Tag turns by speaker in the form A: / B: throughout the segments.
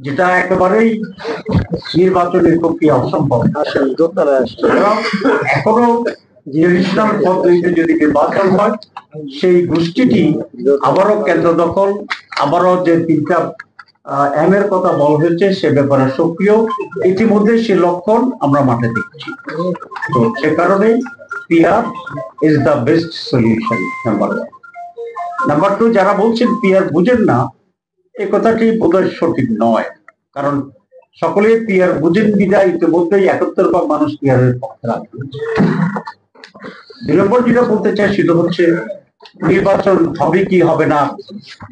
A: যেটা একেবারেই নির্বাচনের পক্ষে অসম্ভব। এবং এখনো ট্রেডিশনাল পদ্ধতিতে যদি নির্বাচন হয়, সেই গোষ্ঠীটি আবারও কেন্দ্র দখল, আবারও যে তিনটা এম এর কথা বলা হয়েছে সে ব্যাপারে সক্রিয়, ইতিমধ্যে সে লক্ষণ আমরা মাঠে দেখছি। তো সে কারণেই PR is the best solution, number one. Number two, যারা বলছেন পিআর বুঝেন না, এই কথাটি বোধহয় সঠিক নয়। কারণ সকলে পিআর বুঝেন বিদায় ইতিমধ্যেই 71 মানুষ পিআরের পক্ষে রাখবে। 2 নম্বর যেটা বলতে চাই সেটা হচ্ছে নির্বাচন হবে কি হবে না,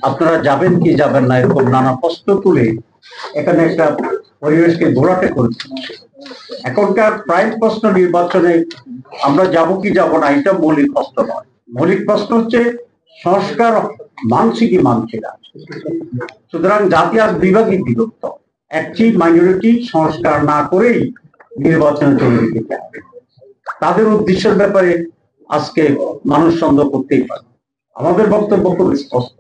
A: আপনারা যাবেন কি যাবেন না, এরকম নানা প্রশ্ন তুলে এখানে একটা পরিবেশকে ঘোরাটে করছে। এখনকার প্রাইম প্রশ্ন নির্বাচনে আমরা যাব কি যাব না, এটা মৌলিক প্রশ্ন নয়। মৌলিক প্রশ্ন হচ্ছে সংস্কার মানছি কি মানছি না। সুতরাং জাতি আজ বিভাগই বিভক্ত, একটি মাইনরিটি সংস্কার না করেই নির্বাচনে চলে যেতে চায়। তাদের উদ্দেশ্যের ব্যাপারে আজকে মানুষ সন্দেহ করতেই পারে। আমাদের বক্তব্য খুব স্পষ্ট,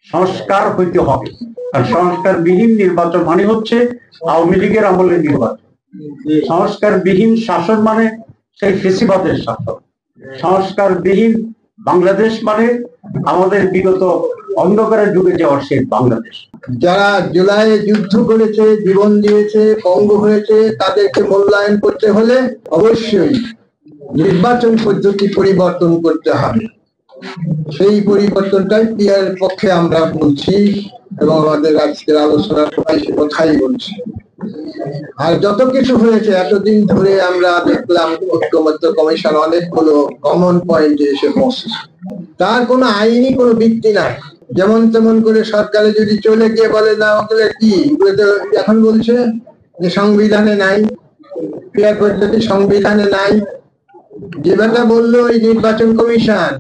A: সংস্কার হইতে হবে। আর সংস্কার বিহীন নির্বাচন মানে হচ্ছে আওয়ামী লীগের আমলের নির্বাচন। সংস্কার বিহীন শাসন মানে সেই ফেসিবাদের শাসন। সংস্কার বিহীন বাংলাদেশ মানে আমাদের বিগত অন্ধকারে ডুবে যাওয়ার সেই বাংলাদেশ।
B: যারা জুলাইয়ে যুদ্ধ করেছে, জীবন দিয়েছে, পঙ্গু হয়েছে, তাদেরকে মূল্যায়ন করতে হলে অবশ্যই নির্বাচন পদ্ধতি পরিবর্তন করতে হবে। সেই পরিবর্তনটাই পিআর পক্ষে আমরা বলছি এবং আমাদের আজকের আলোচনা সবাই সে কথাই বলছি। আর যত কিছু হয়েছে এতদিন ধরে আমরা দেখলাম ঐক্যমত্য কমিশন অনেকগুলো কমন পয়েন্টে এসে পৌঁছেছে। তার কোনো আইনি কোনো ভিত্তি নাই। যেমন তেমন করে সরকারে যদি চলে গিয়ে বলে না, ওগুলো কি এখন বলছে যে সংবিধানে নাই, পিআর পদ্ধতি সংবিধানে নাই। যেটা বললো ওই নির্বাচন কমিশন,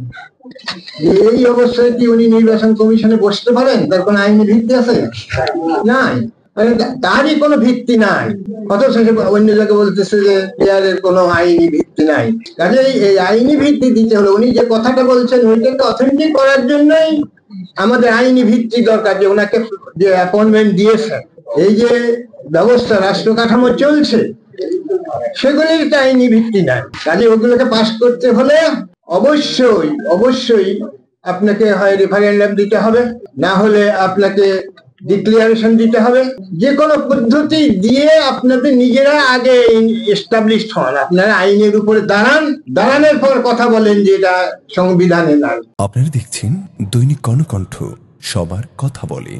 B: এই অবস্থায় কি উনি নির্বাচন কমিশনে বসতে পারেন? তার কোনো আইনি ভিত্তি আছে? নাই, তারই কোনো ভিত্তি নাই। অথচ অন্য জায়গায় বলতেছে যে পিআর এর কোনো আইনি ভিত্তি নাই। কাজেই এই আইনি ভিত্তি দিতে হলে উনি যে কথাটা বলছেন ওইটাকে অথেন্টিক করার জন্যই আমাদের আইনি ভিত্তি দরকার, যে ওনাকে যে অ্যাপয়েন্টমেন্ট দিয়েছেন, এই যে ব্যবস্থা রাষ্ট্র কাঠামো চলছে সেগুলির আইনি ভিত্তি নাই। কাজে ওগুলোকে পাস করতে হলে অবশ্যই অবশ্যই আপনাকে হয় রেফারেন্ডাম দিতে হবে, না হলে আপনাকে ডিক্লারেশন দিতে হবে। যে কোনো পদ্ধতি দিয়ে আপনাদের নিজেরা আগে এস্টাবলিশড হন, আপনারা আইনের উপরে দাঁড়ান, দাঁড়ানোর পর কথা বলেন যে এটা সংবিধানে নাই।
C: আপনারা দেখছেন দৈনিক কর্ণকণ্ঠ, সবার কথা বলে।